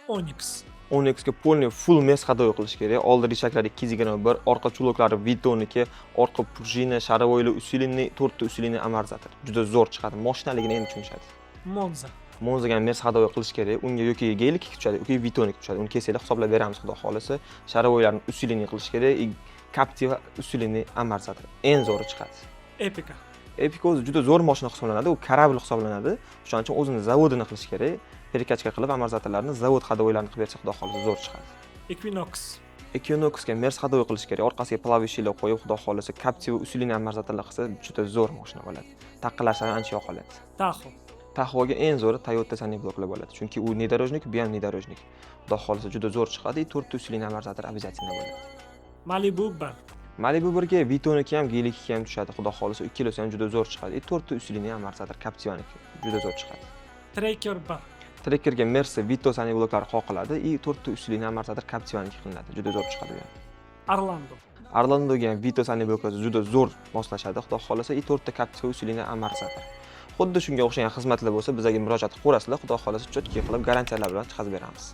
Onyx. Onyxga полный full mes hadovoy qilish kerak. Oldi rishaklari 221, orqa chuloklari Vitoniki, orqa prujina, sharovoyli usilinni, 4 ta usilinni amortizator. Juda zo'r chiqadi. Mashinaligini endi tushunishadi. Monza. Monzaga ham mes hadovoy qilish kerak. Unga yoki G2 tushadi, yoki Vitonik tushadi. Uni kesinglar hisoblab beramiz, xudo xolisa. Sharovoylarni usilinni qilish kerak. Captiva usilinni amortizator. Eng zo'ri chiqadi. Epica. Epica o'zi juda zo'r mashina hisoblanadi. U kорабль hisoblanadi. Shuning uchun o'zini zavodini qilish kerak. Perkachka qilib amortizatorlarni zavod hadovoylarini qilib bersa, xudo xolisa zo'r chiqadi. Equinox. Equinoxga mers hadovoy qilish kerak. Orqasiga plavishlar qo'yib, xudo xolisa Captiva usulini amortizatorlar qilsa, juda zo'r mashina bo'ladi. Taqqilashlar ancha yoqoladi. Tahoe. Tahoega eng zo'ri Toyota Sunnybloklar bo'ladi. Chunki u внедорожник, bu ham внедорожник. Xudo xolisa juda zo'r chiqadi. 4 ta usulini amortizator обязательно bo'ladi. Malibu 1. Malibu 1 ga Vitoniki ham, G2 ham tushadi. Xudo xolisa ikkalasi ham juda zo'r chiqadi. 4 ta usulini amortizator Captivaniki juda zo'r chiqadi. Tracker 1. Trackerga Mercedes Vito Sunnybloklar qoqiladi. 4 ta usulini amortizator Captivaniki qilinadi. Juda zo'r chiqadi bu ham. Orlando. Orlandoga ham Vito Sunnybloklar juda zo'r moslashadi. Xudo xolisa 4 ta Captiva usulini amortizator. Xuddi shunga o'xshagan xizmatlar bo'lsa, bizga murojaat qilib ko'rasizlar. Xudo xolisa cho'tki qilib garantiyalar bilan chiqazib beramiz.